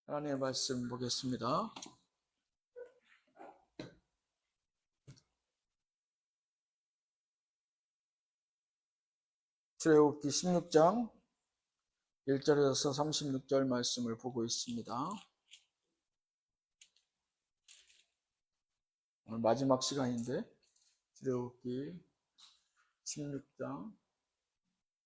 하나님의 말씀 보겠습니다. 출애굽기 16장 1절에서 36절 말씀을 보고 있습니다. 오늘 마지막 시간인데 출애굽기 16장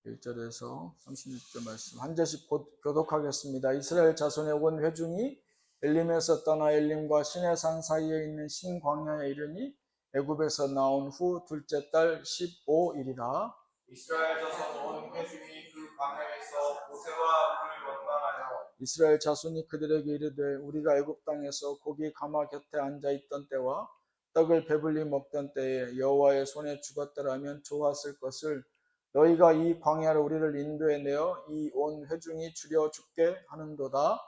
1절에서 36절 말씀 한 절씩 교독하겠습니다. 이스라엘 자손의 온 회중이 엘림에서 떠나 엘림과 시내산 사이에 있는 신광야에 이르니 애굽에서 나온 후 둘째 달 15일이라. 이스라엘 자손 온 회중이 그 광야에서 모세와 아론을 원망하여 이스라엘 자손이 그들에게 이르되 우리가 애굽 땅에서 고기 가마 곁에 앉아 있던 때와 떡을 배불리 먹던 때에 여호와의 손에 죽었더라면 좋았을 것을 너희가 이 광야로 우리를 인도해 내어 이 온 회중이 죽여 죽게 하는도다.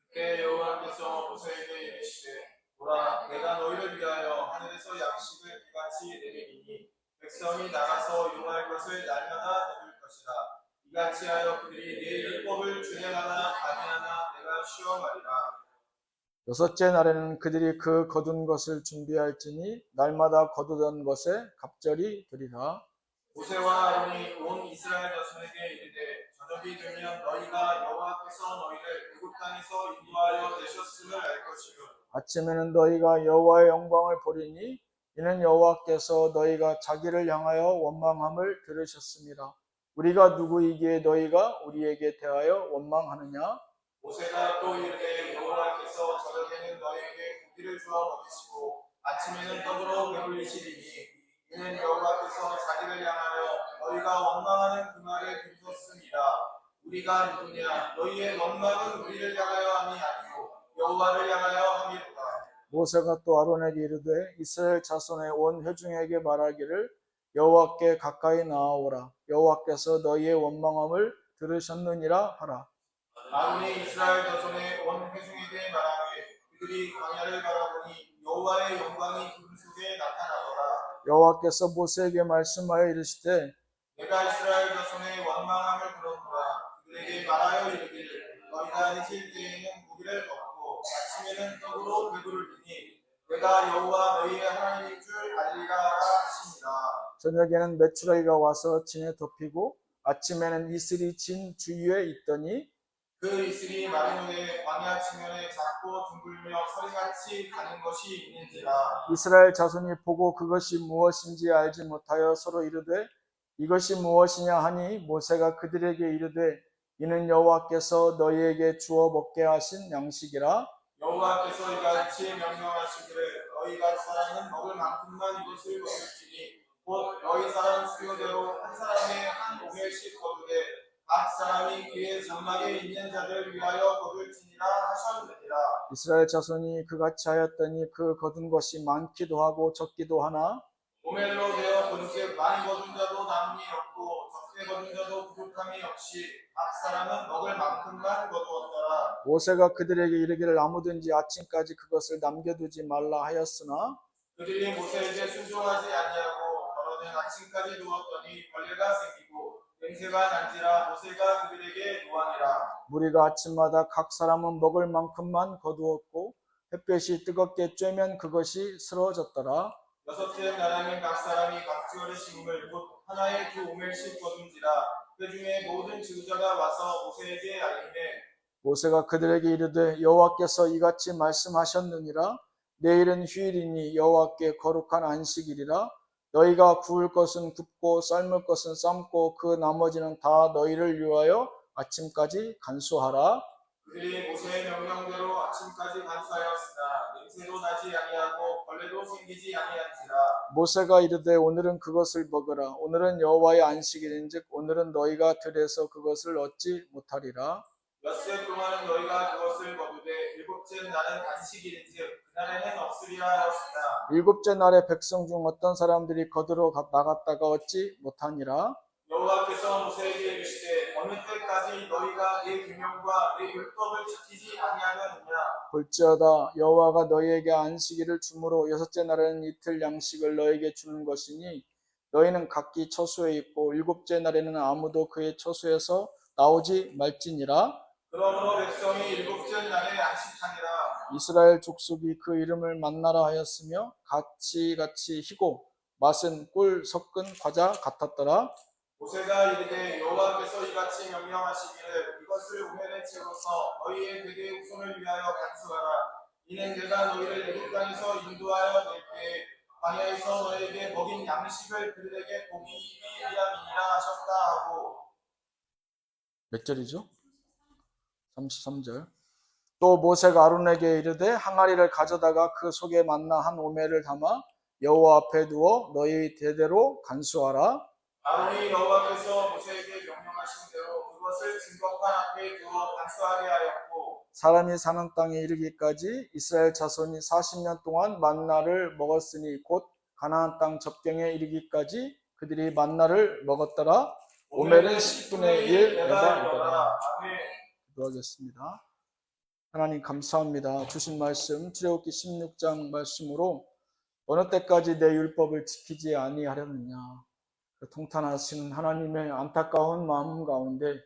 그때 여호와께서 모세에게 이르시되 보라 내가 너희를 위하여 하늘에서 양식을 이같이 내리리니 백성이 나가서 용할 것을 날마다 얻을 것이라. 이같이 하여 그들이 내 율법을 준행하나 아니하나 내가 시험하리라. 여섯째 날에는 그들이 그 거둔 것을 준비할지니 날마다 거두던 것에 갑절이 되리라. 모세와 아론이 온 이스라엘 자손에게 이르되 저녁이 되면 너희가 여호와께서 너희를 애굽 땅에서 인도하여 내셨음을 알 것이요 아침에는 너희가 여호와의 영광을 보리니 이는 여호와께서 너희가 자기를 향하여 원망함을 들으셨습니다. 우리가 누구이기에 너희가 우리에게 대하여 원망하느냐? 모세가 또 이르되 여호와께서 저녁에는 너희에게 고기를 주어 먹이시고 아침에는 떡으로 배불리시리니 이는 여호와께서 자기를 향하여 너희가 원망하는 그 말을 들으셨습니다. 우리가 누구냐? 너희의 원망은 우리를 향하여 함이 아니고 여호와를 향하여 함이로다. 모세가 또 아론에게 이르되 이스라엘 자손의 온 회중에게 말하기를 여호와께 가까이 나아오라. 여호와께서 너희의 원망함을 들으셨느니라 하라. 아론이 이스라엘 자손의 온 회중에게 말하되 그들이 광야를 바라보니 여호와의 영광이 구름 속에 나타나더라. 여호와께서 모세에게 말씀하여 이르시되 내가 이스라엘 자손의 원망함을 들었노라. 그들에게 말하여 이르기를 너희가 해질 때에는 고기를 먹고 아침에는 떡으로 배부르리니 내가 여호와 너희의 하나님인 줄 알리라 하시니라. 저녁에는 메추라기가 와서 진에 덮이고 아침에는 이슬이 진 주위에 있더니 그 이슬이 마른 후에 광야 측면에 작고 둥글며 서리같이 가는 것이 있는지라. 이스라엘 자손이 보고 그것이 무엇인지 알지 못하여 서로 이르되 이것이 무엇이냐 하니 모세가 그들에게 이르되 이는 여호와께서 너희에게 주어 먹게 하신 양식이라. 여호와께서 이같이 명령하시기를 너희 각 사람은 먹을 만큼만 이것을 먹을지니 곧 너희 사람 수요대로 한 사람의 한 오멜씩 거두되 각 사람이 그의 장막에 있는 자들 위하여 거둘지니라 하셨느니라. 이스라엘 자손이 그같이 하였더니 그 거둔 것이 많기도 하고 적기도 하나 오멜로 되어 본즉 많이 거둔 자도 남음이 없고 적게 거둔 자도 부족함이 없이 각 사람은 먹을 만큼만 거두었더라. 모세가 그들에게 이르기를 아무든지 아침까지 그것을 남겨두지 말라 하였으나 그들이 모세에게 순종하지 아니하고 더러는 아침까지 두었더니 벌레가 생기고 냄새가 난지라 모세가 그들에게 노하니라. 무리가 아침마다 각 사람은 먹을 만큼만 거두었고 햇볕이 뜨겁게 쬐면 그것이 쓰러졌더라. 여섯째 날에는 각 사람이 각지어의 식물 곧 하나의 두 오멜씩 거둔지라. 그 중에 모든 지도자가 와서 모세에게 알리매 모세가 그들에게 이르되 여호와께서 이같이 말씀하셨느니라. 내일은 휴일이니 여호와께 거룩한 안식일이라. 너희가 구울 것은 굽고 삶을 것은 삶고 그 나머지는 다 너희를 위하여 아침까지 간수하라. 그들이 모세의 명령대로 아침까지 간수하였으나 냄새도 나지 아니하고 벌레도 생기지 아니한지라. 모세가 이르되 오늘은 그것을 먹으라. 오늘은 여호와의 안식일인즉 오늘은 너희가 들에서 그것을 얻지 못하리라. 엿새 동안은 너희가 그것을 거두되 일곱째 날은 안식일인즉 그날에는 없으리라 하였으나 일곱째 날에 백성 중 어떤 사람들이 거두러 나갔다가 얻지 못하니라. 여호와께서 모세에게 이르시되 어느 때까지 너희가 내 계명과 내 율법을 지키지 아니하느냐. 볼지어다 여호와가 너희에게 안식일을 주므로 여섯째 날에는 이틀 양식을 너희에게 주는 것이니 너희는 각기 처소에 있고 일곱째 날에는 아무도 그의 처소에서 나오지 말지니라. 그러므로 백성이 일곱째 날에 안식하니라. 이스라엘 족속이 그 이름을 만나라 하였으며 같이 희고 맛은 꿀 섞은 과자 같았더라. 모세가 이르되 여호와께서 이같이 명령하시기를 이것을 우면에 채워서 너희의 대대 후손을 위하여 간수하라. 이는 내가 너희를 애굽 땅에서 인도하여 낼 때에 광야에서 너희에게 먹인 양식을 그들에게 보기기 위함이니라 하셨다 하고. 몇 절이죠? 33절. 또 모세가 아론에게 이르되 항아리를 가져다가 그 속에 만나 한 오멜을 담아 여호와 앞에 두어 너희 대대로 간수하라. 아론이 여호와께서 모세에게 명령하신 대로 그것을 증거판 앞에 두어 간수하게 하였고, 사람이 사는 땅에 이르기까지 이스라엘 자손이 40년 동안 만나를 먹었으니 곧 가나안 땅 접경에 이르기까지 그들이 만나를 먹었더라. 오멜은 10분의 1 에바이더라. 아멘. 기도하겠습니다. 하나님 감사합니다. 주신 말씀 출애굽기 16장 말씀으로 어느 때까지 내 율법을 지키지 아니하려느냐, 그 통탄하시는 하나님의 안타까운 마음 가운데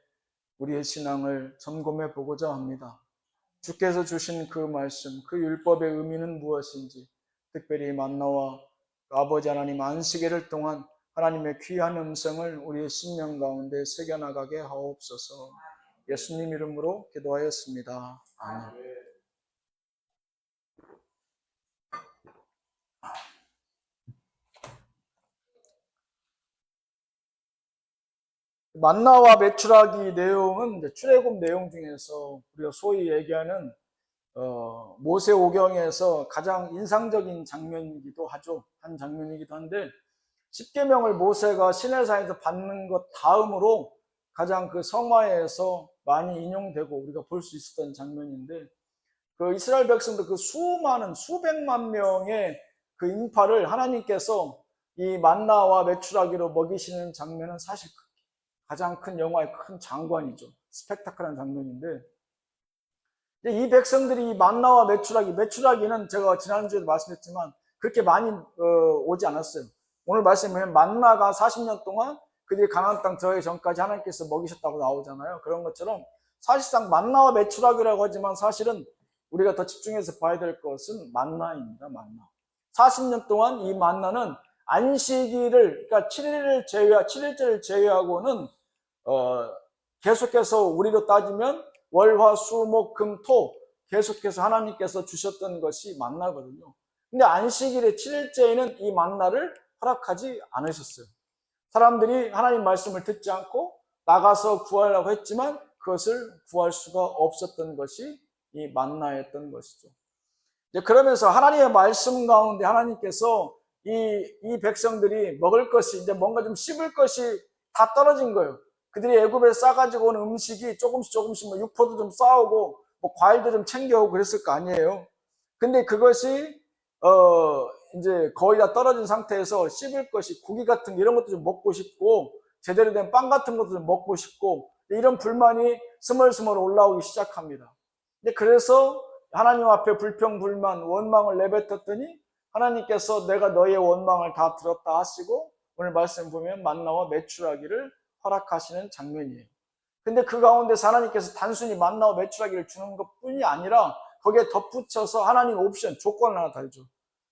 우리의 신앙을 점검해 보고자 합니다. 주께서 주신 그 말씀, 그 율법의 의미는 무엇인지, 특별히 만나와 아버지 하나님 안식일을 통한 하나님의 귀한 음성을 우리의 심령 가운데 새겨나가게 하옵소서. 예수님 이름으로 기도하였습니다. 아멘. 만나와 메추라기 내용은 출애굽 내용 중에서 우리가 소위 얘기하는 모세오경에서 가장 인상적인 장면이기도 하죠. 한 장면이기도 한데, 십계명을 모세가 시내산에서 받는 것 다음으로 가장 그 성화에서 많이 인용되고 우리가 볼 수 있었던 장면인데, 그 이스라엘 백성들 그 수많은 수백만 명의 그 인파를 하나님께서 이 만나와 메추라기로 먹이시는 장면은 사실 가장 큰 영화의 큰 장관이죠. 스펙타클한 장면인데, 이 백성들이 만나와 메추라기는 제가 지난주에도 말씀했지만 그렇게 많이 오지 않았어요. 오늘 말씀하면 만나가 40년 동안 그들이 가나안 땅 들어가기 전까지 하나님께서 먹이셨다고 나오잖아요. 그런 것처럼 사실상 만나와 메추라기라고 하지만 사실은 우리가 더 집중해서 봐야 될 것은 만나입니다. 만나. 40년 동안 이 만나는 안식일을, 그러니까 7일째를 제외하고는 계속해서 우리로 따지면 월, 화, 수, 목, 금, 토 계속해서 하나님께서 주셨던 것이 만나거든요. 근데 안식일의 7일째에는 이 만나를 허락하지 않으셨어요. 사람들이 하나님 말씀을 듣지 않고 나가서 구하려고 했지만 그것을 구할 수가 없었던 것이 이 만나였던 것이죠. 이제 그러면서 하나님의 말씀 가운데 하나님께서 이 백성들이 먹을 것이, 이제 뭔가 좀 씹을 것이 다 떨어진 거예요. 그들이 애굽에 싸가지고 온 음식이 조금씩 뭐 육포도 좀 싸오고 뭐 과일도 좀 챙겨오고 그랬을 거 아니에요. 근데 그것이 이제 거의 다 떨어진 상태에서 씹을 것이 고기 같은 이런 것도 좀 먹고 싶고 제대로 된 빵 같은 것도 좀 먹고 싶고 이런 불만이 스멀스멀 올라오기 시작합니다. 근데 그래서 하나님 앞에 불평불만 원망을 내뱉었더니 하나님께서 내가 너의 원망을 다 들었다 하시고 오늘 말씀 보면 만나와 메추라기를 허락하시는 장면이에요. 근데 그 가운데서 하나님께서 단순히 만나와 메추라기를 주는 것뿐이 아니라 거기에 덧붙여서 하나님 옵션, 조건을 하나 달죠.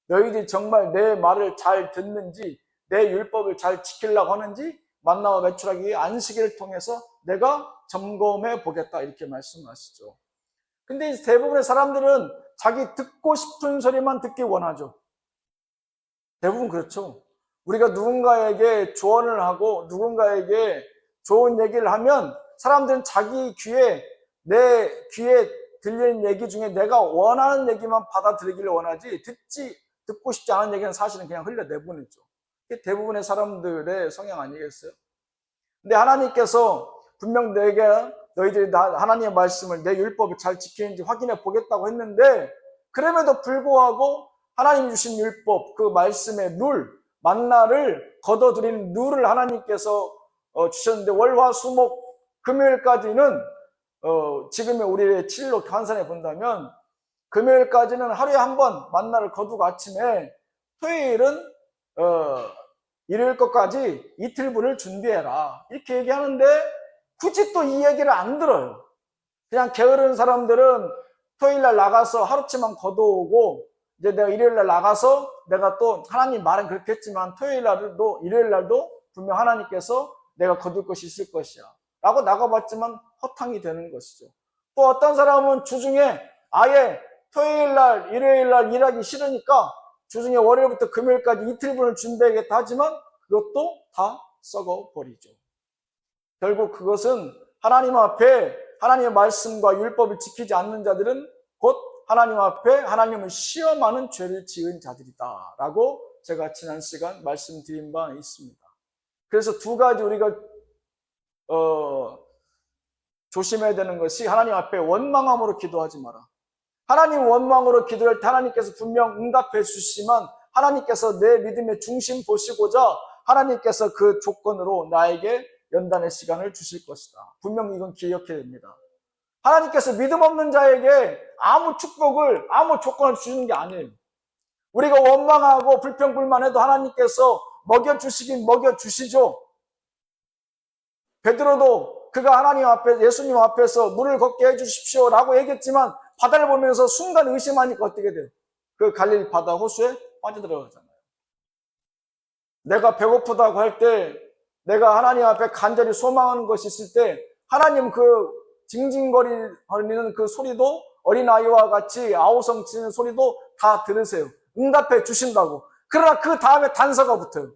너희들이 정말 내 말을 잘 듣는지 내 율법을 잘 지키려고 하는지 만나와 메추라기 안식일을 통해서 내가 점검해 보겠다 이렇게 말씀하시죠. 근데 대부분의 사람들은 자기 듣고 싶은 소리만 듣기 원하죠. 대부분 그렇죠. 우리가 누군가에게 조언을 하고 누군가에게 좋은 얘기를 하면 사람들은 자기 귀에, 내 귀에 들리는 얘기 중에 내가 원하는 얘기만 받아들이기를 원하지 듣고 싶지 않은 얘기는 사실은 그냥 흘려내보내죠. 이게 대부분의 사람들의 성향 아니겠어요? 근데 하나님께서 분명 내게 너희들이 하나님의 말씀을 내 율법을 잘 지키는지 확인해 보겠다고 했는데 그럼에도 불구하고 하나님 주신 율법, 그 말씀의 룰, 만나를 거둬들이는 룰을 하나님께서 주셨는데 월화 수목 금요일까지는 지금의 우리의 7일로 환산해 본다면 금요일까지는 하루에 한 번 만나를 거두고 아침에 토요일은 일요일 것까지 이틀분을 준비해라 이렇게 얘기하는데 굳이 또 이 얘기를 안 들어요. 그냥 게으른 사람들은 토요일 날 나가서 하루치만 걷어오고, 이제 내가 일요일 날 나가서 내가 또 하나님 말은 그렇게 했지만 토요일 날도 일요일 날도 분명 하나님께서 내가 거둘 것이 있을 것이야 라고 나가봤지만 허탕이 되는 것이죠. 또 어떤 사람은 주중에 아예 토요일 날 일요일 날 일하기 싫으니까 주중에 월요일부터 금요일까지 이틀분을 준비하겠다 하지만 그것도 다 썩어버리죠. 결국 그것은 하나님 앞에 하나님의 말씀과 율법을 지키지 않는 자들은 곧 하나님 앞에 하나님을 시험하는 죄를 지은 자들이다 라고 제가 지난 시간 말씀드린 바 있습니다. 그래서 두 가지 우리가 조심해야 되는 것이, 하나님 앞에 원망함으로 기도하지 마라. 하나님 원망으로 기도할 때 하나님께서 분명 응답해 주시지만 하나님께서 내 믿음의 중심 보시고자 하나님께서 그 조건으로 나에게 연단의 시간을 주실 것이다. 분명 이건 기억해야 됩니다. 하나님께서 믿음 없는 자에게 아무 축복을, 아무 조건을 주시는 게 아니에요. 우리가 원망하고 불평불만해도 하나님께서 먹여주시긴 먹여주시죠. 베드로도 그가 하나님 앞에, 예수님 앞에서 물을 걷게 해주십시오 라고 얘기했지만 바다를 보면서 순간 의심하니까 어떻게 돼요? 그 갈릴리 바다 호수에 빠져들어가잖아요. 내가 배고프다고 할 때, 내가 하나님 앞에 간절히 소망하는 것이 있을 때 하나님 그 징징거리는 그 소리도 어린아이와 같이 아우성 치는 소리도 다 들으세요. 응답해 주신다고. 그러나 그 다음에 단서가 붙어요.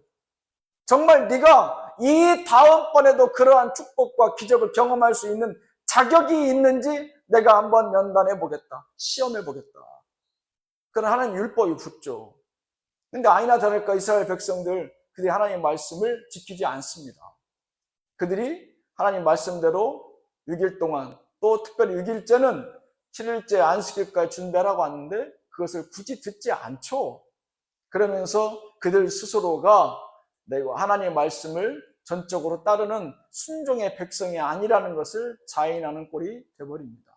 정말 네가 이 다음번에도 그러한 축복과 기적을 경험할 수 있는 자격이 있는지 내가 한번 연단해 보겠다. 시험해 보겠다. 그런 하나님 율법이 붙죠. 근데 아니나 다를까 이스라엘 백성들, 그들이 하나님의 말씀을 지키지 않습니다. 그들이 하나님 말씀대로 6일 동안, 또 특별히 6일째는 7일째 안식일까지 준비하라고 하는데 그것을 굳이 듣지 않죠. 그러면서 그들 스스로가 내가 하나님의 말씀을 전적으로 따르는 순종의 백성이 아니라는 것을 자인하는 꼴이 되어버립니다.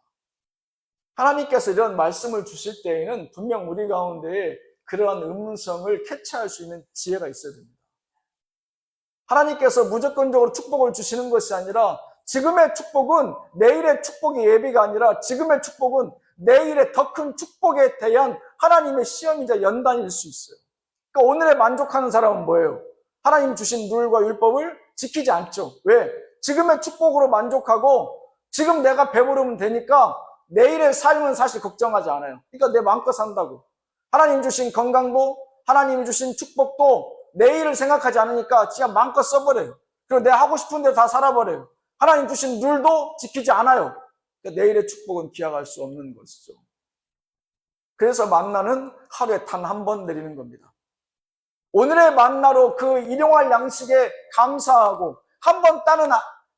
하나님께서 이런 말씀을 주실 때에는 분명 우리 가운데에 그러한 음성을 캐치할 수 있는 지혜가 있어야 됩니다. 하나님께서 무조건적으로 축복을 주시는 것이 아니라 지금의 축복은 내일의 축복의 예비가 아니라 지금의 축복은 내일의 더 큰 축복에 대한 하나님의 시험이자 연단일 수 있어요. 그러니까 오늘에 만족하는 사람은 뭐예요? 하나님 주신 율과 율법을 지키지 않죠. 왜? 지금의 축복으로 만족하고 지금 내가 배부르면 되니까 내일의 삶은 사실 걱정하지 않아요. 그러니까 내 마음껏 산다고. 하나님 주신 건강도, 하나님이 주신 축복도 내일을 생각하지 않으니까 그냥 마음껏 써버려요. 그리고 내가 하고 싶은 대로 다 살아버려요. 하나님 주신 룰도 지키지 않아요. 그러니까 내일의 축복은 기약할 수 없는 것이죠. 그래서 만나는 하루에 단 한 번 내리는 겁니다. 오늘의 만나로 그 일용할 양식에 감사하고 한 번 따는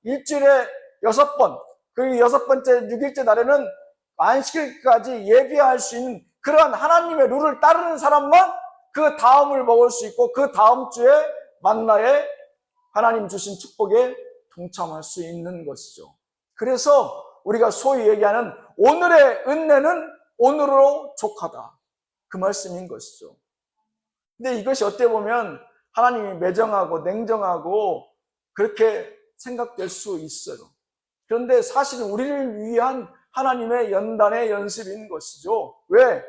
일주일에 6번, 그 6번째 6일째 날에는 안식일까지 예비할 수 있는 그러한 하나님의 룰을 따르는 사람만 그 다음을 먹을 수 있고 그 다음 주에 만나에 하나님 주신 축복에 동참할 수 있는 것이죠. 그래서 우리가 소위 얘기하는 오늘의 은혜는 오늘로 족하다. 그 말씀인 것이죠. 근데 이것이 어떻게 보면 하나님이 매정하고 냉정하고 그렇게 생각될 수 있어요. 그런데 사실은 우리를 위한 하나님의 연단의 연습인 것이죠. 왜?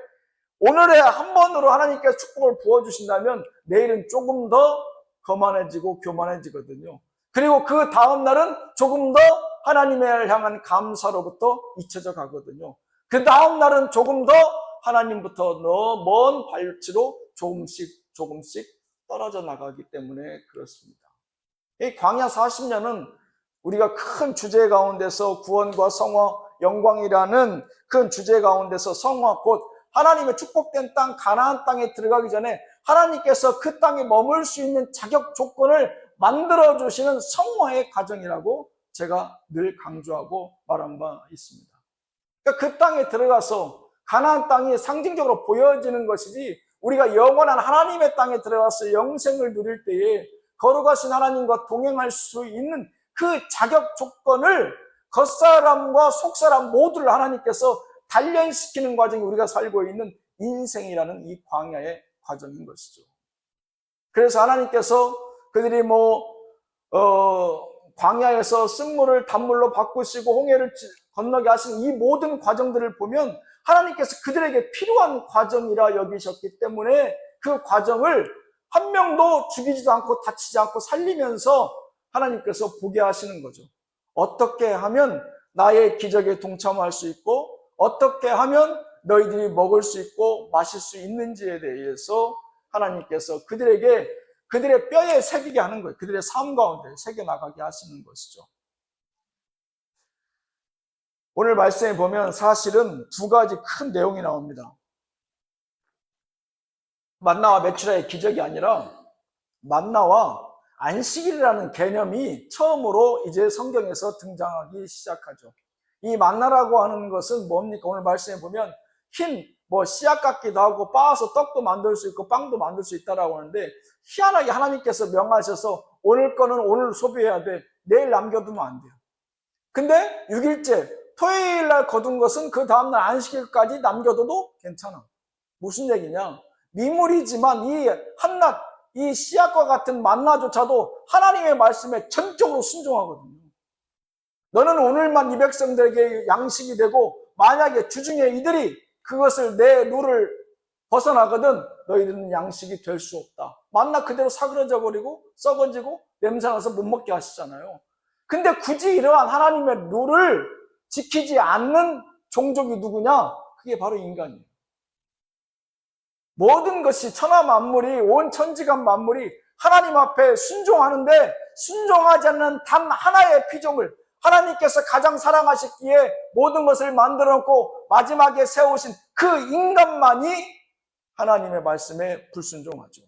오늘의 한 번으로 하나님께서 축복을 부어주신다면 내일은 조금 더 거만해지고 교만해지거든요. 그리고 그 다음 날은 조금 더 하나님을 향한 감사로부터 잊혀져 가거든요. 그 다음 날은 조금 더 하나님부터 더 먼 발치로 조금씩 떨어져 나가기 때문에 그렇습니다. 이 광야 40년은 우리가 큰 주제 가운데서 구원과 성화, 영광이라는 큰 주제 가운데서 성화 곧 하나님의 축복된 땅 가나안 땅에 들어가기 전에 하나님께서 그 땅에 머물 수 있는 자격 조건을 만들어주시는 성화의 과정이라고 제가 늘 강조하고 말한 바 있습니다. 그러니까 그 땅에 들어가서 가나안 땅이 상징적으로 보여지는 것이지 우리가 영원한 하나님의 땅에 들어가서 영생을 누릴 때에 거룩하신 하나님과 동행할 수 있는 그 자격 조건을 겉사람과 속사람 모두를 하나님께서 단련시키는 과정이 우리가 살고 있는 인생이라는 이 광야의 과정인 것이죠. 그래서 하나님께서 그들이 광야에서 쓴물을 단물로 바꾸시고 홍해를 건너게 하신 이 모든 과정들을 보면 하나님께서 그들에게 필요한 과정이라 여기셨기 때문에 그 과정을 한 명도 죽이지도 않고 다치지 않고 살리면서 하나님께서 보게 하시는 거죠. 어떻게 하면 나의 기적에 동참할 수 있고 어떻게 하면 너희들이 먹을 수 있고 마실 수 있는지에 대해서 하나님께서 그들에게 그들의 뼈에 새기게 하는 거예요. 그들의 삶 가운데 새겨나가게 하시는 것이죠. 오늘 말씀에 보면 사실은 두 가지 큰 내용이 나옵니다. 만나와 메추라의 기적이 아니라 만나와 안식일이라는 개념이 처음으로 이제 성경에서 등장하기 시작하죠. 이 만나라고 하는 것은 뭡니까? 오늘 말씀에 보면 씨앗 같기도 하고 빻아서 떡도 만들 수 있고 빵도 만들 수 있다라고 하는데 희한하게 하나님께서 명하셔서 오늘 거는 오늘 소비해야 돼. 내일 남겨두면 안 돼요. 근데 6일째 토요일 날 거둔 것은 그 다음날 안식일까지 남겨둬도 괜찮아. 무슨 얘기냐? 미물이지만 이 한낱 이 씨앗과 같은 만나조차도 하나님의 말씀에 전적으로 순종하거든요. 너는 오늘만 이 백성들에게 양식이 되고 만약에 주중에 이들이 그것을 내 룰을 벗어나거든 너희들은 양식이 될 수 없다. 만나 그대로 사그러져 버리고 썩어지고 냄새나서 못 먹게 하시잖아요. 근데 굳이 이러한 하나님의 룰을 지키지 않는 종족이 누구냐? 그게 바로 인간이에요. 모든 것이 천하 만물이 온 천지간 만물이 하나님 앞에 순종하는데 순종하지 않는 단 하나의 피조물 하나님께서 가장 사랑하셨기에 모든 것을 만들어 놓고 마지막에 세우신 그 인간만이 하나님의 말씀에 불순종하죠.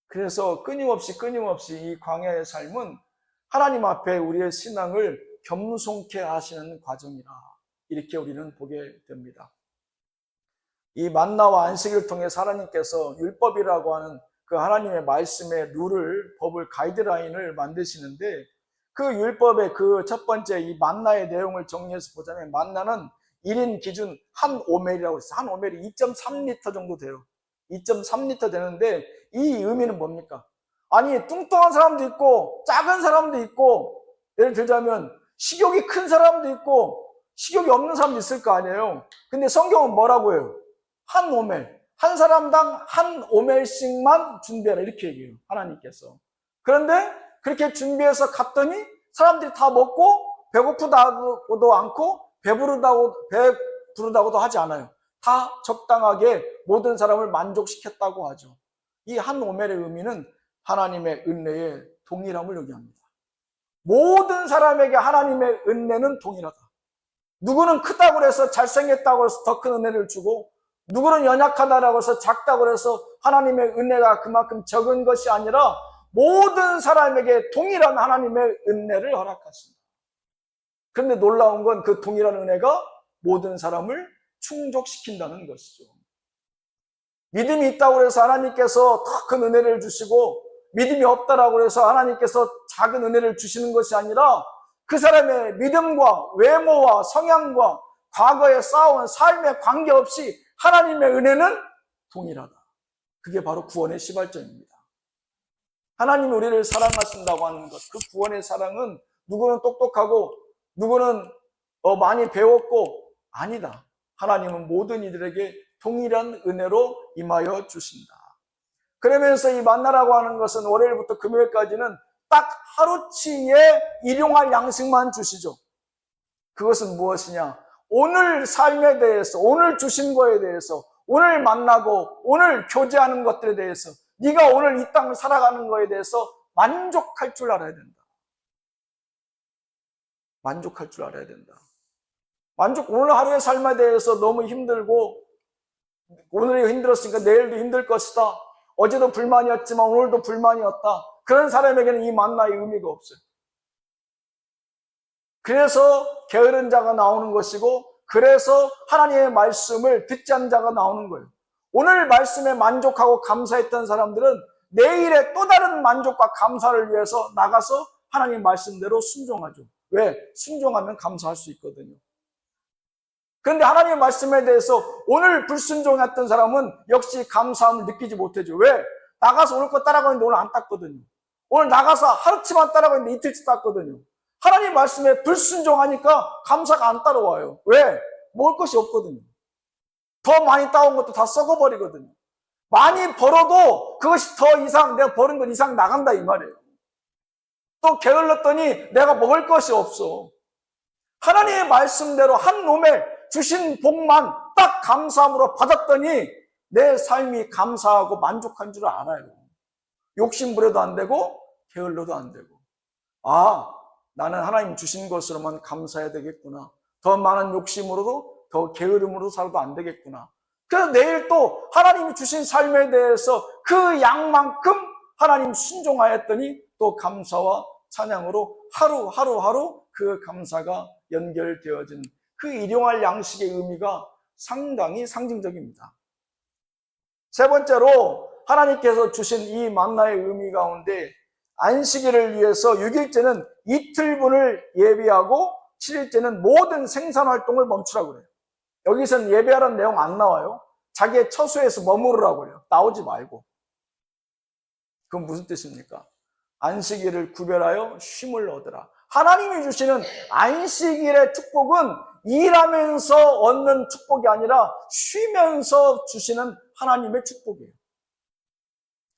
그래서 끊임없이 이 광야의 삶은 하나님 앞에 우리의 신앙을 겸손케 하시는 과정이라 이렇게 우리는 보게 됩니다. 이 만나와 안식을 통해 하나님께서 율법이라고 하는 그 하나님의 말씀의 룰을, 법을, 가이드라인을 만드시는데 그 율법의 그 첫 번째 이 만나의 내용을 정리해서 보자면 만나는 1인 기준 한 오멜이라고 했어요. 한 오멜이 2.3리터 정도 돼요. 2.3리터 되는데 이 의미는 뭡니까? 아니 뚱뚱한 사람도 있고 작은 사람도 있고 예를 들자면 식욕이 큰 사람도 있고 식욕이 없는 사람도 있을 거 아니에요. 근데 성경은 뭐라고 해요? 한 오멜, 한 사람당 한 오멜씩만 준비해라 이렇게 얘기해요. 하나님께서. 그런데 그렇게 준비해서 갔더니 사람들이 다 먹고 배고프다고도 않고 배부르다고도 하지 않아요. 다 적당하게 모든 사람을 만족시켰다고 하죠. 이 한 오멜의 의미는 하나님의 은혜의 동일함을 의미합니다. 모든 사람에게 하나님의 은혜는 동일하다. 누구는 크다고 해서 잘생겼다고 해서 더 큰 은혜를 주고 누구는 연약하다고 해서 작다고 해서 하나님의 은혜가 그만큼 적은 것이 아니라 모든 사람에게 동일한 하나님의 은혜를 허락하십니다. 그런데 놀라운 건 그 동일한 은혜가 모든 사람을 충족시킨다는 것이죠. 믿음이 있다고 해서 하나님께서 더 큰 은혜를 주시고 믿음이 없다라고 해서 하나님께서 작은 은혜를 주시는 것이 아니라 그 사람의 믿음과 외모와 성향과 과거에 쌓아온 삶에 관계없이 하나님의 은혜는 동일하다. 그게 바로 구원의 시발점입니다. 하나님이 우리를 사랑하신다고 하는 것, 그 구원의 사랑은 누구는 똑똑하고 누구는 많이 배웠고 아니다. 하나님은 모든 이들에게 동일한 은혜로 임하여 주신다. 그러면서 이 만나라고 하는 것은 월요일부터 금요일까지는 딱 하루치에 일용할 양식만 주시죠. 그것은 무엇이냐? 오늘 삶에 대해서, 오늘 주신 거에 대해서, 오늘 만나고 오늘 교제하는 것들에 대해서 네가 오늘 이 땅을 살아가는 거에 대해서 만족할 줄 알아야 된다. 만족할 줄 알아야 된다. 오늘 하루의 삶에 대해서 너무 힘들고 오늘이 힘들었으니까 내일도 힘들 것이다. 어제도 불만이었지만 오늘도 불만이었다. 그런 사람에게는 이 만나의 의미가 없어요. 그래서 게으른 자가 나오는 것이고 그래서 하나님의 말씀을 듣지 않는 자가 나오는 거예요. 오늘 말씀에 만족하고 감사했던 사람들은 내일의 또 다른 만족과 감사를 위해서 나가서 하나님 말씀대로 순종하죠. 왜? 순종하면 감사할 수 있거든요. 그런데 하나님의 말씀에 대해서 오늘 불순종했던 사람은 역시 감사함을 느끼지 못하죠. 왜? 나가서 오늘 거 따라가는데 오늘 안 땄거든요. 오늘 나가서 하루치만 따라가는데 이틀치 땄거든요. 하나님 말씀에 불순종하니까 감사가 안 따라와요. 왜? 먹을 것이 없거든요. 더 많이 따온 것도 다 썩어버리거든요. 많이 벌어도 그것이 더 이상 내가 버는 것 이상 나간다 이 말이에요. 또 게을렀더니 내가 먹을 것이 없어. 하나님의 말씀대로 한 놈에 주신 복만 딱 감사함으로 받았더니 내 삶이 감사하고 만족한 줄 알아요. 욕심 부려도 안 되고 게을러도 안 되고, 아, 나는 하나님 주신 것으로만 감사해야 되겠구나. 더 많은 욕심으로도 더 게으름으로 살아도 안 되겠구나. 그래서 내일 또 하나님이 주신 삶에 대해서 그 양만큼 하나님 순종하였더니 또 감사와 찬양으로 하루 그 감사가 연결되어진 그 일용할 양식의 의미가 상당히 상징적입니다. 세 번째로 하나님께서 주신 이 만나의 의미 가운데 안식일을 위해서 6일째는 이틀분을 예비하고 7일째는 모든 생산활동을 멈추라고 그래요. 여기서는 예배하라는 내용 안 나와요. 자기의 처소에서 머무르라고 그래요. 나오지 말고. 그건 무슨 뜻입니까? 안식일을 구별하여 쉼을 얻으라. 하나님이 주시는 안식일의 축복은 일하면서 얻는 축복이 아니라 쉬면서 주시는 하나님의 축복이에요.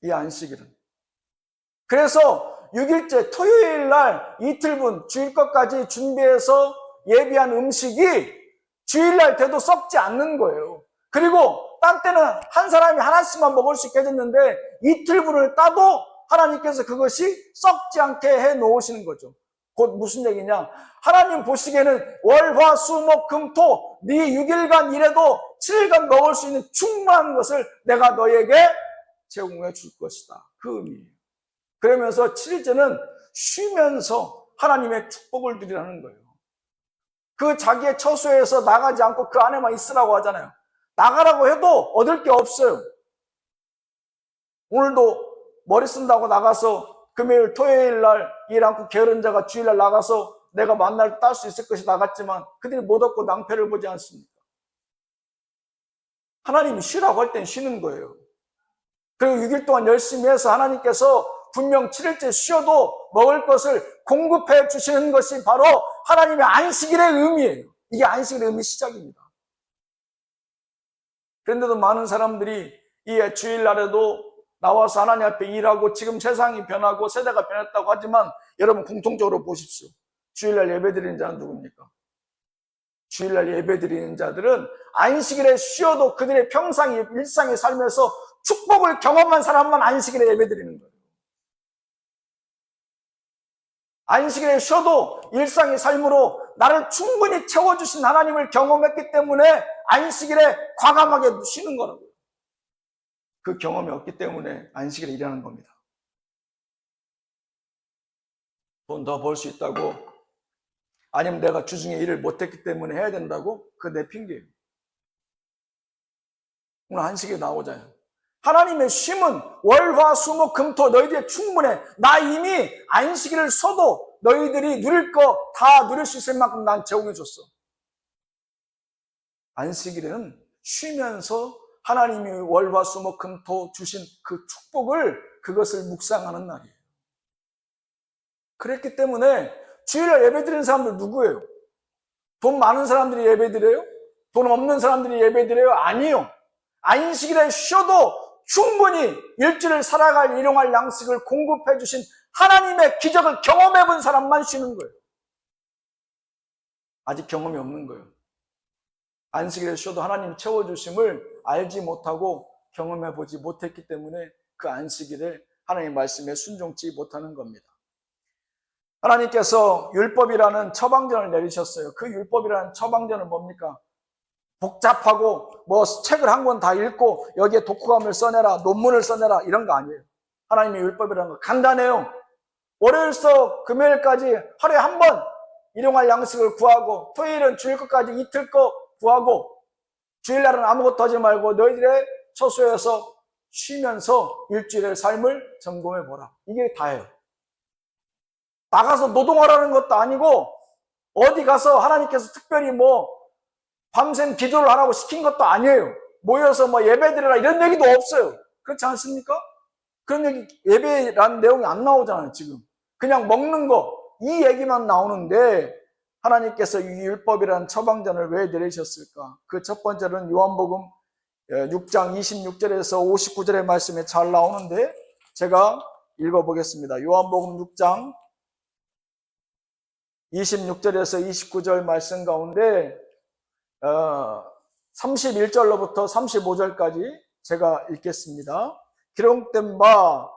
이 안식일은. 그래서 6일째 토요일 날 이틀분 주일 것까지 준비해서 예비한 음식이 주일날 돼도 썩지 않는 거예요. 그리고 딴 때는 한 사람이 하나씩만 먹을 수 있게 해줬는데 이틀분을 따도 하나님께서 그것이 썩지 않게 해 놓으시는 거죠. 곧 무슨 얘기냐? 하나님 보시기에는 월, 화, 수, 목, 금, 토 네 6일간 일해도 7일간 먹을 수 있는 충분한 것을 내가 너에게 제공해 줄 것이다. 그 의미예요. 그러면서 7일째는 쉬면서 하나님의 축복을 누리라는 거예요. 그 자기의 처소에서 나가지 않고 그 안에만 있으라고 하잖아요. 나가라고 해도 얻을 게 없어요. 오늘도 머리 쓴다고 나가서 금요일, 토요일 날 일 않고 게으른 자가 주일날 나가서 내가 만날 딸 수 있을 것이 나갔지만 그들이 못 얻고 낭패를 보지 않습니까? 하나님이 쉬라고 할 땐 쉬는 거예요. 그리고 6일 동안 열심히 해서 하나님께서 분명 7일째 쉬어도 먹을 것을 공급해 주시는 것이 바로 하나님의 안식일의 의미예요. 이게 안식일의 의미 시작입니다. 그런데도 많은 사람들이 이 주일날에도 나와서 하나님 앞에 일하고 지금 세상이 변하고 세대가 변했다고 하지만 여러분 공통적으로 보십시오. 주일날 예배드리는 자는 누굽니까? 주일날 예배드리는 자들은 안식일에 쉬어도 그들의 평상의 일상의 삶에서 축복을 경험한 사람만 안식일에 예배드리는 거예요. 안식일에 쉬어도 일상의 삶으로 나를 충분히 채워주신 하나님을 경험했기 때문에 안식일에 과감하게 쉬는 거라고요. 그 경험이 없기 때문에 안식일에 일하는 겁니다. 돈 더 벌 수 있다고, 아니면 내가 주중에 일을 못했기 때문에 해야 된다고, 그거 내 핑계예요. 오늘 안식일에 나오잖아요. 하나님의 쉼은 월, 화, 수, 목, 금, 토 너희들이 충분해. 나 이미 안식일을 써도 너희들이 누릴 거 다 누릴 수 있을 만큼 난 제공해 줬어. 안식일에는 쉬면서 하나님이 월, 화, 수, 목, 금, 토 주신 그 축복을, 그것을 묵상하는 날이에요. 그랬기 때문에 주일날 예배드리는 사람들 누구예요? 돈 많은 사람들이 예배드려요? 돈 없는 사람들이 예배드려요? 아니요. 안식일에 쉬어도 충분히 일주일을 살아갈 일용할 양식을 공급해 주신 하나님의 기적을 경험해 본 사람만 쉬는 거예요. 아직 경험이 없는 거예요. 안식일에 쉬어도 하나님 채워주심을 알지 못하고 경험해 보지 못했기 때문에 그 안식일에 하나님의 말씀에 순종치 못하는 겁니다. 하나님께서 율법이라는 처방전을 내리셨어요. 그 율법이라는 처방전은 뭡니까? 복잡하고 뭐 책을 한 권 다 읽고 여기에 독후감을 써내라, 논문을 써내라, 이런 거 아니에요. 하나님의 율법이라는 거 간단해요. 월요일부터 금요일까지 하루에 한 번 일용할 양식을 구하고, 토요일은 주일 것까지 이틀 거 구하고, 주일날은 아무것도 하지 말고 너희들의 처소에서 쉬면서 일주일의 삶을 점검해 보라. 이게 다예요. 나가서 노동하라는 것도 아니고 어디 가서 하나님께서 특별히 뭐 밤샘 기도를 하라고 시킨 것도 아니에요. 모여서 뭐 예배드리라 이런 얘기도 없어요. 그렇지 않습니까? 그런 얘기, 예배라는 내용이 안 나오잖아요. 지금 그냥 먹는 거, 이 얘기만 나오는데 하나님께서 이 율법이라는 처방전을 왜 내리셨을까? 그 첫 번째는 요한복음 6장 26절에서 59절의 말씀에 잘 나오는데 제가 읽어보겠습니다. 요한복음 6장 26절에서 29절 말씀 가운데 31절로부터 35절까지 제가 읽겠습니다. 기록된 바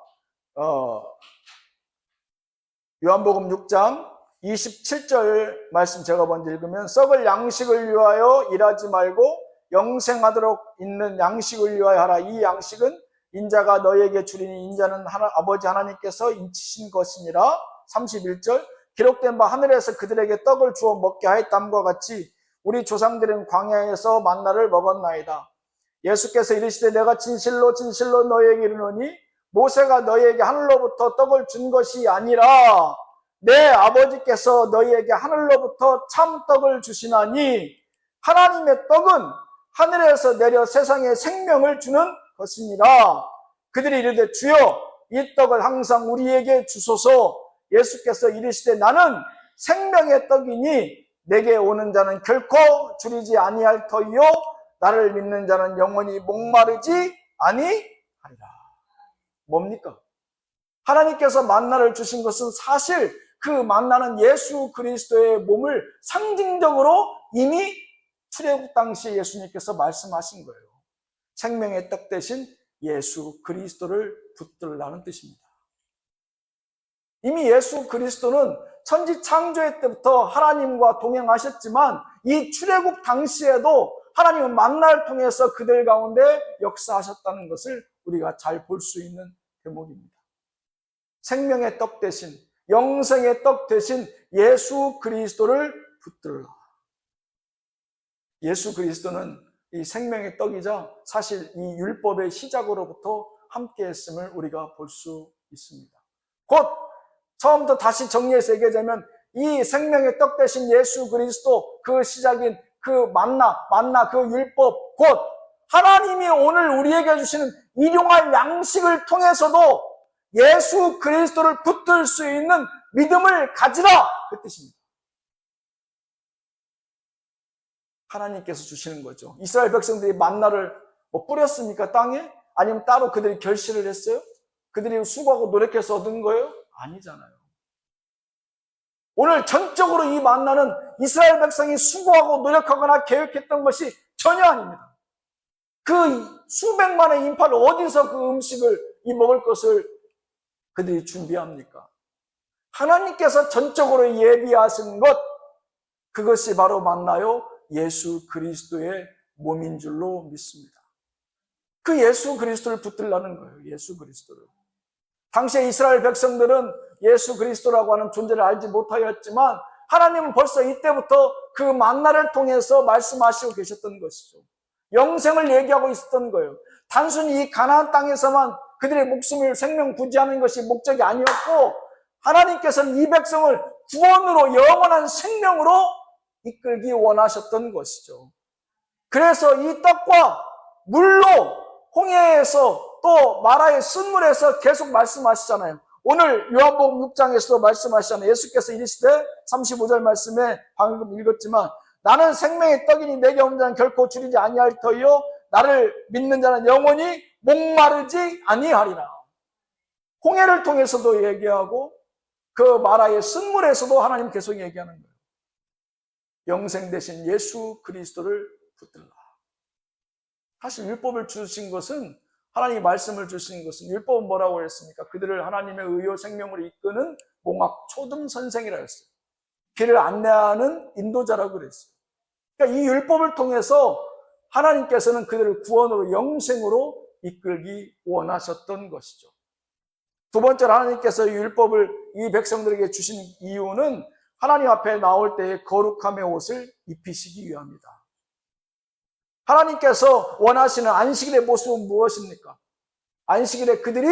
요한복음 6장 27절 말씀 제가 먼저 읽으면 썩을 양식을 위하여 일하지 말고 영생하도록 있는 양식을 위하여 하라. 이 양식은 인자가 너에게 주리니 인자는 아버지 하나님께서 인치신 것이니라. 31절 기록된 바 하늘에서 그들에게 떡을 주어 먹게 하였담과 같이 우리 조상들은 광야에서 만나를 먹었나이다. 예수께서 이르시되 내가 진실로 진실로 너희에게 이르노니 모세가 너희에게 하늘로부터 떡을 준 것이 아니라 내 아버지께서 너희에게 하늘로부터 참 떡을 주시나니 하나님의 떡은 하늘에서 내려 세상에 생명을 주는 것이니라. 그들이 이르되 주여 이 떡을 항상 우리에게 주소서. 예수께서 이르시되 나는 생명의 떡이니 내게 오는 자는 결코 줄이지 아니할 터이요 나를 믿는 자는 영원히 목마르지 아니하리라. 뭡니까? 하나님께서 만나를 주신 것은 사실 그 만나는 예수 그리스도의 몸을 상징적으로 이미 출애굽 당시 예수님께서 말씀하신 거예요. 생명의 떡 대신 예수 그리스도를 붙들라는 뜻입니다. 이미 예수 그리스도는 천지 창조의 때부터 하나님과 동행하셨지만 이 출애굽 당시에도 하나님은 만나를 통해서 그들 가운데 역사하셨다는 것을 우리가 잘 볼 수 있는 대목입니다. 생명의 떡 대신 영생의 떡 대신 예수 그리스도를 붙들라. 예수 그리스도는 이 생명의 떡이자 사실 이 율법의 시작으로부터 함께 했음을 우리가 볼 수 있습니다. 곧 처음부터 다시 정리해서 얘기하자면 이 생명의 떡 대신 예수 그리스도 그 시작인 그 만나 그 율법 곧 하나님이 오늘 우리에게 주시는 일용할 양식을 통해서도 예수 그리스도를 붙들 수 있는 믿음을 가지라 그 뜻입니다. 하나님께서 주시는 거죠. 이스라엘 백성들이 만나를 뿌렸습니까? 땅에? 아니면 따로 그들이 결실을 했어요? 그들이 수고하고 노력해서 얻은 거예요? 아니잖아요. 오늘 전적으로 이 만나는 이스라엘 백성이 수고하고 노력하거나 계획했던 것이 전혀 아닙니다. 그 수백만의 인파를 어디서 그 음식을 먹을 것을 그들이 준비합니까? 하나님께서 전적으로 예비하신 것, 그것이 바로 만나요 예수 그리스도의 몸인 줄로 믿습니다. 그 예수 그리스도를 붙들라는 거예요. 예수 그리스도를. 당시에 이스라엘 백성들은 예수 그리스도라고 하는 존재를 알지 못하였지만 하나님은 벌써 이때부터 그 만나를 통해서 말씀하시고 계셨던 것이죠. 영생을 얘기하고 있었던 거예요. 단순히 이 가나안 땅에서만 그들의 목숨을 생명 부지하는 것이 목적이 아니었고 하나님께서는 이 백성을 구원으로 영원한 생명으로 이끌기 원하셨던 것이죠. 그래서 이 떡과 물로 홍해에서 또 마라의 쓴물에서 계속 말씀하시잖아요. 오늘 요한복음 6장에서도 말씀하시잖아요. 예수께서 이르시되 35절 말씀에 방금 읽었지만 나는 생명의 떡이니 내게 오는 자는 결코 줄이지 아니할 터이요 나를 믿는 자는 영원히 목마르지 아니하리라. 홍해를 통해서도 얘기하고 그 마라의 쓴물에서도 하나님 계속 얘기하는 거예요. 영생 대신 예수 그리스도를 붙들라. 사실 율법을 주신 것은 하나님이 말씀을 주신 것은 율법은 뭐라고 했습니까? 그들을 하나님의 의요 생명으로 이끄는 몽학 초등 선생이라 했어요. 길을 안내하는 인도자라고 그랬어요. 그러니까 이 율법을 통해서 하나님께서는 그들을 구원으로 영생으로 이끌기 원하셨던 것이죠. 두 번째로 하나님께서 이 율법을 이 백성들에게 주신 이유는 하나님 앞에 나올 때의 거룩함의 옷을 입히시기 위함이다. 하나님께서 원하시는 안식일의 모습은 무엇입니까? 안식일에 그들이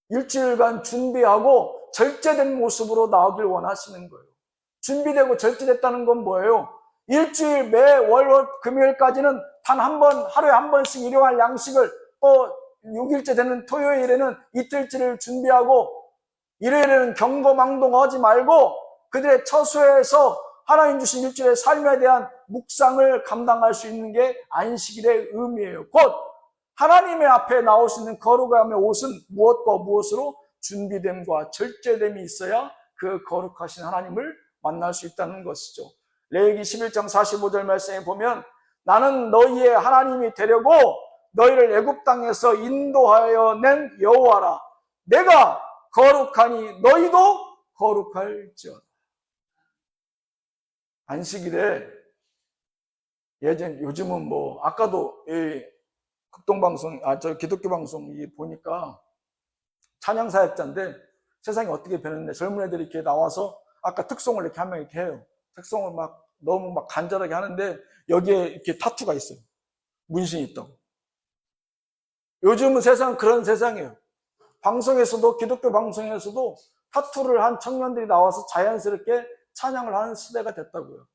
일주일간 준비하고 절제된 모습으로 나오길 원하시는 거예요. 준비되고 절제됐다는 건 뭐예요? 일주일 매 월, 금요일까지는 단 한 번, 하루에 한 번씩 일용할 양식을 또 6일째 되는 토요일에는 이틀째를 준비하고 일요일에는 경거망동하지 말고 그들의 처소에서 하나님 주신 일주일의 삶에 대한 묵상을 감당할 수 있는 게 안식일의 의미예요. 곧 하나님의 앞에 나올 수 있는 거룩함의 옷은 무엇과 무엇으로 준비됨과 절제됨이 있어야 그 거룩하신 하나님을 만날 수 있다는 것이죠. 레위기 11장 45절 말씀에 보면 나는 너희의 하나님이 되려고 너희를 애굽 땅에서 인도하여 낸 여호와라. 내가 거룩하니 너희도 거룩할지어다. 안식일에 요즘은 아까도 극동방송, 기독교 방송 보니까 찬양사역자인데 세상이 어떻게 변했는데 젊은 애들이 이렇게 나와서 아까 특송을 이렇게 한 명 이렇게 해요. 특송을 너무 간절하게 하는데 여기에 이렇게 타투가 있어요. 문신이 있다고. 요즘은 세상은 그런 세상이에요. 방송에서도, 기독교 방송에서도 타투를 한 청년들이 나와서 자연스럽게 찬양을 하는 시대가 됐다고요.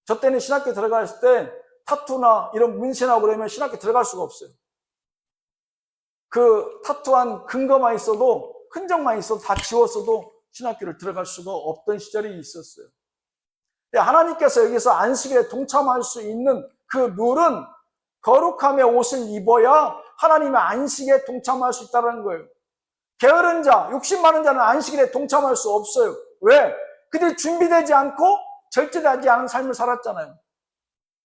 저 때는 신학교 들어갔을 때 타투나 이런 문신하고 그러면 신학교 들어갈 수가 없어요. 그 타투한 근거만 있어도, 흔적만 있어도 다 지웠어도 신학교를 들어갈 수가 없던 시절이 있었어요. 하나님께서 여기서 안식일에 동참할 수 있는 그 룰은 거룩함의 옷을 입어야 하나님의 안식에 동참할 수 있다는 거예요. 게으른 자, 욕심 많은 자는 안식일에 동참할 수 없어요. 왜? 그들이 준비되지 않고 절제되지 않은 삶을 살았잖아요.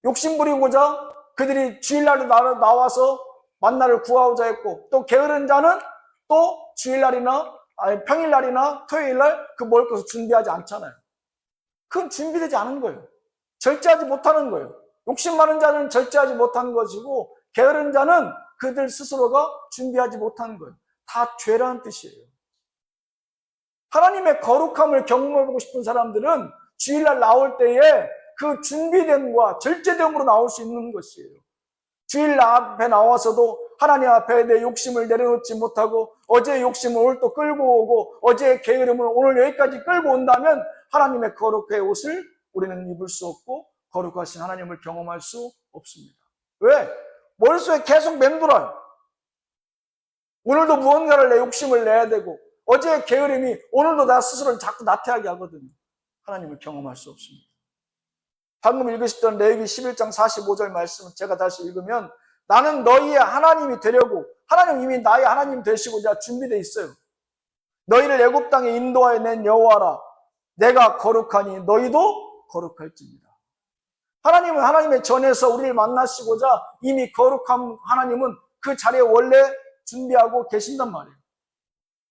욕심 부리고자 그들이 주일날에 나와서 만나를 구하고자 했고, 또 게으른 자는 또 주일날이나 평일날이나 토요일날 그 먹을 것을 준비하지 않잖아요. 그건 준비되지 않은 거예요. 절제하지 못하는 거예요. 욕심 많은 자는 절제하지 못하는 것이고, 게으른 자는 그들 스스로가 준비하지 못하는 거예요. 다 죄라는 뜻이에요. 하나님의 거룩함을 경험해보고 싶은 사람들은 주일날 나올 때에 그 준비됨과 절제됨으로 나올 수 있는 것이에요. 주일 앞에 나와서도 하나님 앞에 내 욕심을 내려놓지 못하고 어제의 욕심을 오늘 또 끌고 오고 어제의 게으름을 오늘 여기까지 끌고 온다면 하나님의 거룩의 옷을 우리는 입을 수 없고 거룩하신 하나님을 경험할 수 없습니다. 왜? 머릿속에 계속 맴돌아요. 오늘도 무언가를 내 욕심을 내야 되고 어제의 게으름이 오늘도 나 스스로를 자꾸 나태하게 하거든요. 하나님을 경험할 수 없습니다. 방금 읽으셨던 레위기 11장 45절 말씀을 제가 다시 읽으면 나는 너희의 하나님이 되려고 하나님 이미 나의 하나님 되시고자 준비되어 있어요. 너희를 애굽 땅에 인도하여 낸 여호와라. 내가 거룩하니 너희도 거룩할지니라. 하나님은 하나님의 전에서 우리를 만나시고자 이미 거룩한 하나님은 그 자리에 원래 준비하고 계신단 말이에요.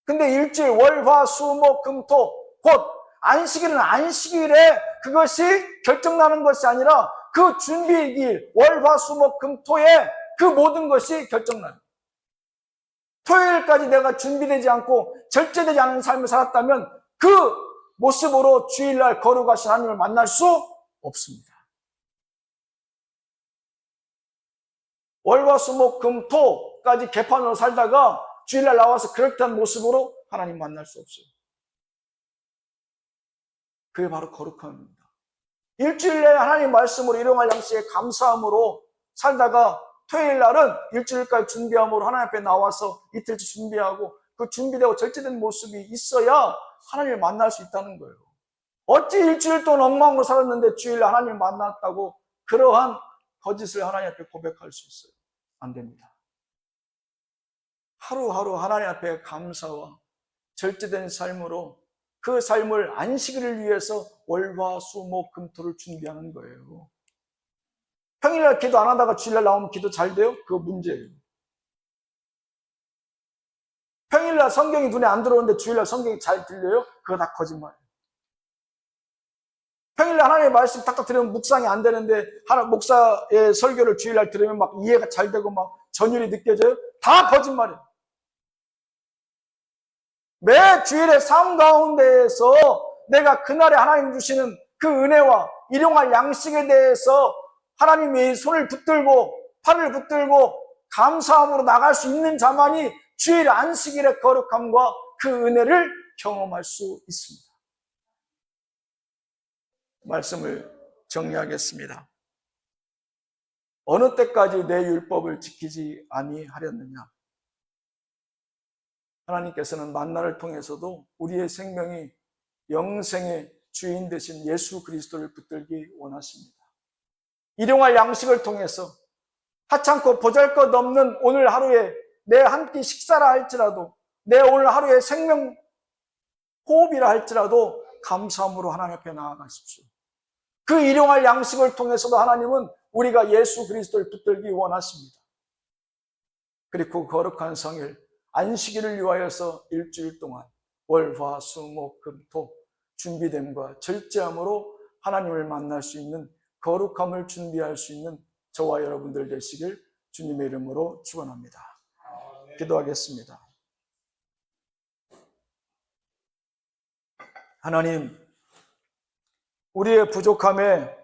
근데 일주일 월화수목금토 곧 안식일은 안식일에 그것이 결정나는 것이 아니라 그 준비일 월화수목금토에 그 모든 것이 결정나요. 토요일까지 내가 준비되지 않고 절제되지 않은 삶을 살았다면 그 모습으로 주일날 거룩하신 하나님을 만날 수 없습니다. 월화수목금토까지 개판으로 살다가 주일날 나와서 그럴듯한 모습으로 하나님 만날 수 없어요. 그게 바로 거룩함입니다. 일주일 내에 하나님 말씀으로 일용할 양식에 감사함으로 살다가 토요일 날은 일주일까지 준비함으로 하나님 앞에 나와서 이틀째 준비하고 그 준비되고 절제된 모습이 있어야 하나님을 만날 수 있다는 거예요. 어찌 일주일 동안 엉망으로 살았는데 주일날 하나님을 만났다고 그러한 거짓을 하나님 앞에 고백할 수 있어요? 안 됩니다. 하루하루 하나님 앞에 감사와 절제된 삶으로 그 삶을 안식일을 위해서 월화수목금토를 준비하는 거예요. 평일날 기도 안 하다가 주일날 나오면 기도 잘 돼요? 그거 문제예요. 평일날 성경이 눈에 안 들어오는데 주일날 성경이 잘 들려요? 그거 다 거짓말이에요. 평일날 하나님의 말씀 딱딱 들으면 묵상이 안 되는데 목사의 설교를 주일날 들으면 막 이해가 잘 되고 막 전율이 느껴져요? 다 거짓말이에요. 매 주일의 삶 가운데에서 내가 그날에 하나님 주시는 그 은혜와 일용할 양식에 대해서 하나님이 손을 붙들고 팔을 붙들고 감사함으로 나갈 수 있는 자만이 주일 안식일의 거룩함과 그 은혜를 경험할 수 있습니다. 말씀을 정리하겠습니다. 어느 때까지 내 율법을 지키지 아니하렸느냐? 하나님께서는 만나를 통해서도 우리의 생명이 영생의 주인 되신 예수 그리스도를 붙들기 원하십니다. 일용할 양식을 통해서 하찮고 보잘것없는 오늘 하루에 내 한 끼 식사라 할지라도, 내 오늘 하루의 생명 호흡이라 할지라도 감사함으로 하나님 앞에 나아가십시오. 그 일용할 양식을 통해서도 하나님은 우리가 예수 그리스도를 붙들기 원하십니다. 그리고 거룩한 성일 안식일을 위하여서 일주일 동안 월, 화, 수, 목, 금, 토 준비됨과 절제함으로 하나님을 만날 수 있는 거룩함을 준비할 수 있는 저와 여러분들 되시길 주님의 이름으로 축원합니다. 기도하겠습니다. 하나님, 우리의 부족함에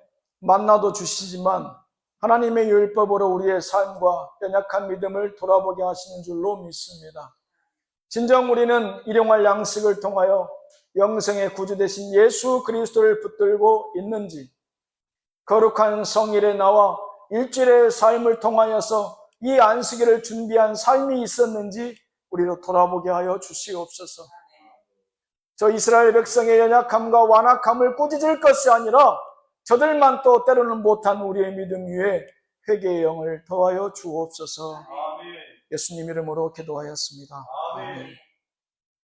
만나도 주시지만 하나님의 율법으로 우리의 삶과 연약한 믿음을 돌아보게 하시는 줄로 믿습니다. 진정 우리는 일용할 양식을 통하여 영생의 구주 되신 예수 그리스도를 붙들고 있는지, 거룩한 성일에 나와 일주일의 삶을 통하여서 이 안식일을 준비한 삶이 있었는지 우리로 돌아보게 하여 주시옵소서. 저 이스라엘 백성의 연약함과 완악함을 꾸짖을 것이 아니라 저들만 또 때로는 못한 우리의 믿음 위에 회개의 영을 더하여 주옵소서. 예수님 이름으로 기도하였습니다. 아멘.